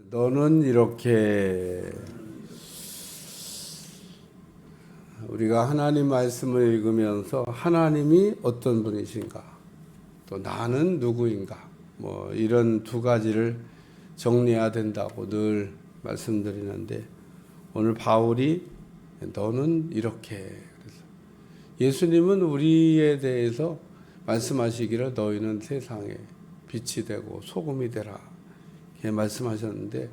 너는 이렇게 우리가 하나님 말씀을 읽으면서 하나님이 어떤 분이신가, 또 나는 누구인가, 이런 두 가지를 정리해야 된다고 늘 말씀드리는데, 오늘 바울이 너는 이렇게, 그래서 예수님은 우리에 대해서 말씀하시기를 너희는 세상에 빛이 되고 소금이 되라 이렇게 말씀하셨는데,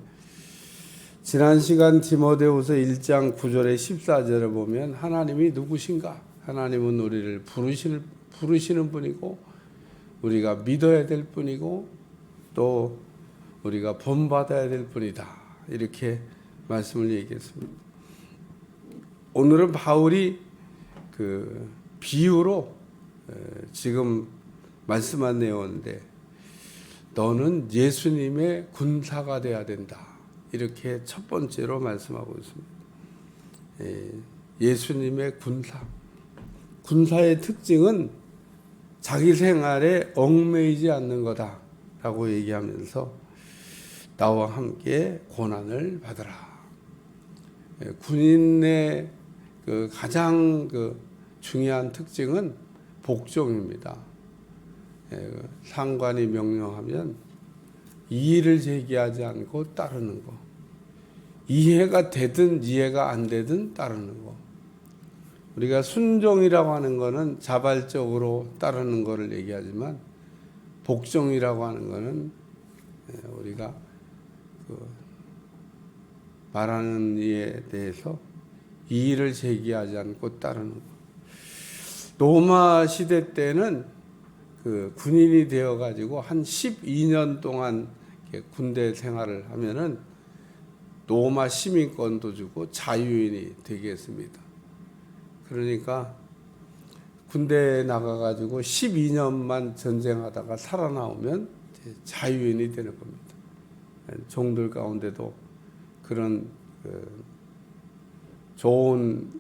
지난 시간 디모데후서 1장 9절에 14절에 보면 하나님이 누구신가? 하나님은 우리를 부르시는 분이고, 우리가 믿어야 될 분이고, 또 우리가 본받아야 될 분이다, 이렇게 말씀을 얘기했습니다. 오늘은 바울이 그 비유로 지금 말씀한 내용인데, 너는 예수님의 군사가 되어야 된다, 이렇게 첫 번째로 말씀하고 있습니다. 예수님의 군사의 특징은 자기 생활에 얽매이지 않는 거다라고 얘기하면서 나와 함께 고난을 받으라. 군인의 그 가장 중요한 특징은 복종입니다. 상관이 명령하면 이의를 제기하지 않고 따르는 거. 이해가 되든 이해가 안 되든 따르는 거. 우리가 순종이라고 하는 거는 자발적으로 따르는 거를 얘기하지만, 복종이라고 하는 거는 우리가 말하는 이에 대해서 이의를 제기하지 않고 따르는 거. 로마 시대 때는 군인이 되어 가지고 한 12년 동안 군대 생활을 하면은 로마 시민권도 주고 자유인이 되게 했습니다. 그러니까 군대에 나가 가지고 12년만 전쟁하다가 살아나오면 자유인이 되는 겁니다. 종들 가운데도 그런 좋은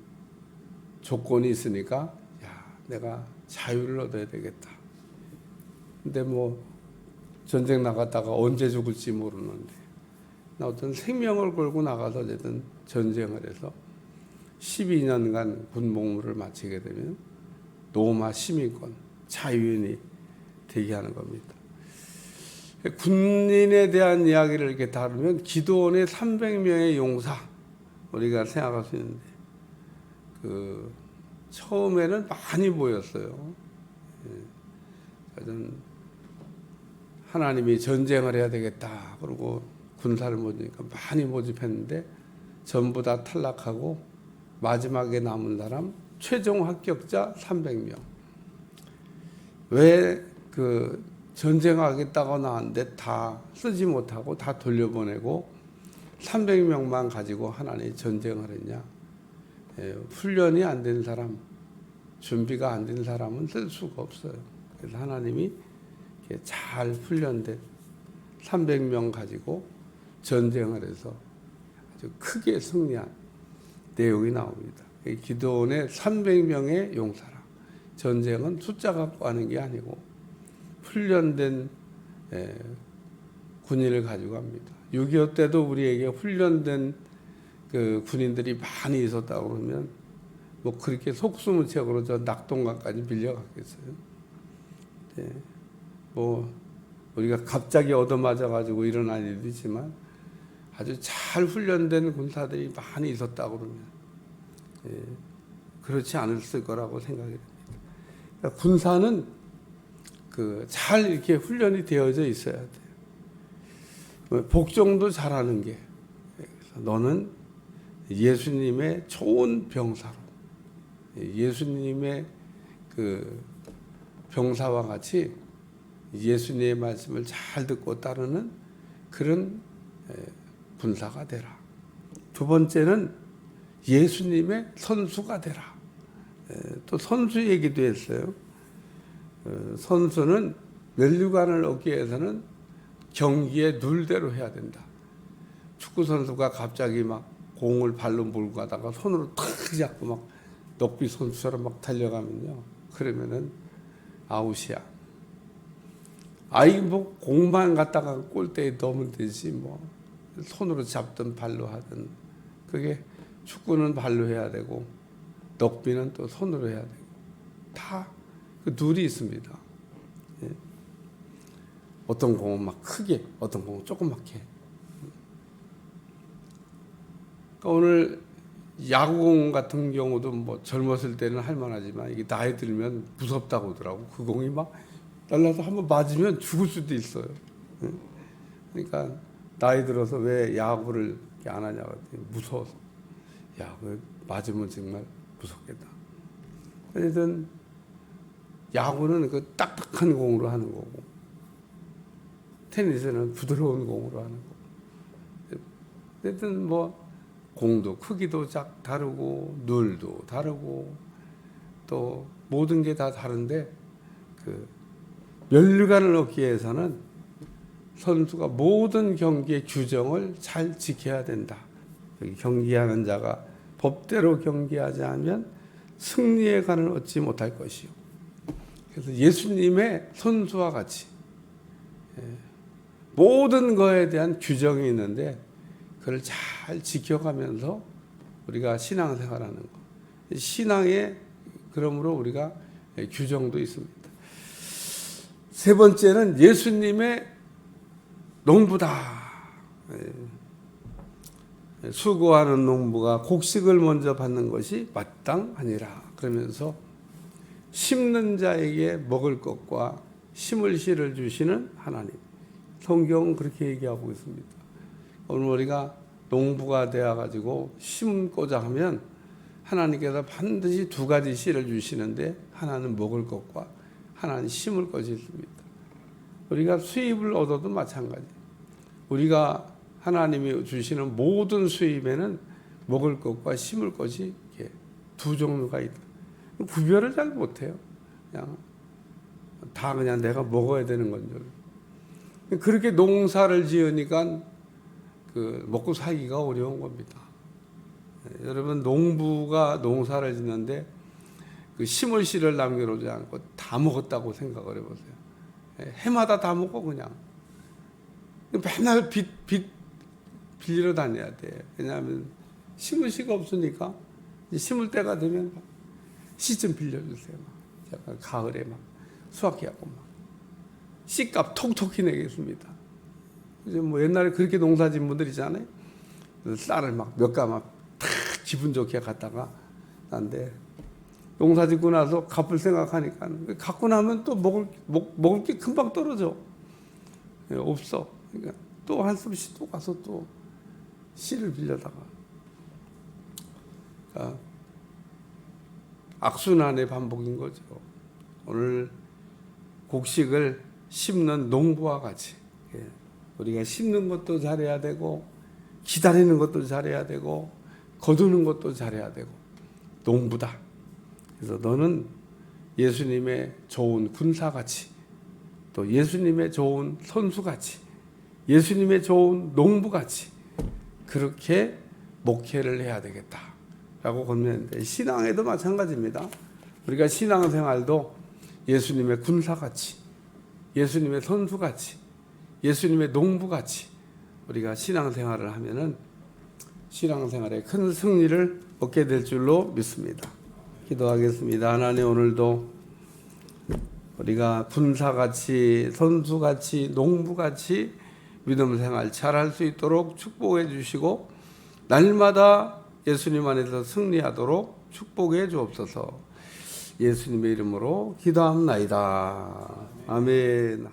조건이 있으니까, 내가 자유를 얻어야 되겠다. 근데 전쟁 나갔다가 언제 죽을지 모르는데, 나 어떤 생명을 걸고 나가서 어쨌든 전쟁을 해서 12년간 군복무를 마치게 되면 로마 시민권, 자유인이 되게 하는 겁니다. 군인에 대한 이야기를 이렇게 다루면 기드온의 300명의 용사, 우리가 생각할 수 있는데, 처음에는 많이 모였어요. 하나님이 전쟁을 해야 되겠다 그러고 군사를 모으니까 많이 모집했는데 전부 다 탈락하고 마지막에 남은 사람 최종 합격자 300명. 왜 전쟁하겠다고 나왔는데 다 쓰지 못하고 다 돌려보내고 300명만 가지고 하나님이 전쟁을 했냐? 훈련이 안 된 사람, 준비가 안 된 사람은 쓸 수가 없어요. 그래서 하나님이 잘 훈련된 300명 가지고 전쟁을 해서 아주 크게 승리한 내용이 나옵니다. 기드온의 300명의 용사라. 전쟁은 숫자 갖고 하는 게 아니고 훈련된 군인을 가지고 합니다. 6.25 때도 우리에게 훈련된 군인들이 많이 있었다고 그러면 그렇게 속수무책으로 저 낙동강까지 빌려갔겠어요. 우리가 갑자기 얻어맞아가지고 일어난 일도 있지만 아주 잘 훈련된 군사들이 많이 있었다고 그러면 그렇지 않았을 거라고 생각이 됩니다. 그러니까 군사는 잘 이렇게 훈련이 되어져 있어야 돼요. 복종도 잘하는 게, 너는 예수님의 좋은 병사로, 예수님의 병사와 같이 예수님의 말씀을 잘 듣고 따르는 그런 군사가 되라. 두 번째는 예수님의 선수가 되라. 또 선수 얘기도 했어요. 선수는 면류관을 얻기 위해서는 경기에 룰대로 해야 된다. 축구 선수가 갑자기 막 공을 발로 몰고 가다가 손으로 탁 잡고 막 럭비 선수처럼 막 달려가면요, 그러면은 아웃이야. 공만 갖다가 골대에 넣으면 되지 손으로 잡든 발로 하든, 그게 축구는 발로 해야 되고 럭비는 또 손으로 해야 되고 다 그 룰이 있습니다. 예. 어떤 공은 막 크게, 어떤 공은 조그맣게. 그러니까 오늘 야구공 같은 경우도 뭐 젊었을 때는 할만하지만 이게 나이 들면 무섭다고 하더라고. 그 공이 막 날라서 한번 맞으면 죽을 수도 있어요. 예. 그러니까 나이 들어서 왜 야구를 안 하냐고 했더니 무서워서. 야, 그 맞으면 정말 무섭겠다. 어쨌든 야구는 그 딱딱한 공으로 하는 거고, 테니스는 부드러운 공으로 하는 거고. 어쨌든 뭐 공도 크기도 다르고 룰도 다르고 또 모든 게 다 다른데, 그 면류관을 얻기 위해서는 선수가 모든 경기의 규정을 잘 지켜야 된다. 여기 경기하는 자가 법대로 경기하지 않으면 승리의 관을 얻지 못할 것이요. 그래서 예수님의 선수와 같이 모든 것에 대한 규정이 있는데 그걸 잘 지켜가면서 우리가 신앙생활하는 것. 신앙에 그러므로 우리가 규정도 있습니다. 세 번째는 예수님의 농부다. 수고하는 농부가 곡식을 먼저 받는 것이 마땅하니라. 그러면서 심는 자에게 먹을 것과 심을 씨를 주시는 하나님. 성경은 그렇게 얘기하고 있습니다. 오늘 우리가 농부가 되어가지고 심고자 하면 하나님께서 반드시 두 가지 씨를 주시는데, 하나는 먹을 것과 하나는 심을 것이 있습니다. 우리가 수입을 얻어도 마찬가지. 우리가 하나님이 주시는 모든 수입에는 먹을 것과 심을 것이 이렇게 두 종류가 있다. 구별을 잘 못해요. 그냥 내가 먹어야 되는 건 줄. 그렇게 농사를 지으니까 그 먹고 살기가 어려운 겁니다. 여러분, 농부가 농사를 짓는데 그 심을 씨를 남겨놓지 않고 다 먹었다고 생각을 해보세요. 해마다 다 먹어 그냥. 맨날 빚 빌리러 다녀야 돼. 왜냐하면 심을 씨가 없으니까 심을 때가 되면 씨 좀 빌려주세요. 약간 가을에 막 수확해갖고 막 씨값 톡톡히 내겠습니다. 이제 뭐 옛날에 그렇게 농사진 분들 있잖아요. 쌀을 막 몇 가마 탁 기분 좋게 갖다가 난데, 농사 짓고 나서 갚을 생각하니까 갖고 나면 또 먹을 게 금방 떨어져. 없어. 그러니까 또 한숨씩 또 가서 또 씨를 빌려다가. 그러니까 악순환의 반복인 거죠. 오늘 곡식을 심는 농부와 같이 우리가 심는 것도 잘해야 되고 기다리는 것도 잘해야 되고 거두는 것도 잘해야 되고 농부다. 그래서 너는 예수님의 좋은 군사같이, 또 예수님의 좋은 선수같이, 예수님의 좋은 농부같이 그렇게 목회를 해야 되겠다라고 권면했는데, 신앙에도 마찬가지입니다. 우리가 신앙생활도 예수님의 군사같이, 예수님의 선수같이, 예수님의 농부같이 우리가 신앙생활을 하면은 신앙생활에 큰 승리를 얻게 될 줄로 믿습니다. 기도하겠습니다. 하나님, 오늘도 우리가 군사같이, 선수같이, 농부같이 믿음 생활 잘할 수 있도록 축복해 주시고 날마다 예수님 안에서 승리하도록 축복해 주옵소서. 예수님의 이름으로 기도합나이다. 아멘.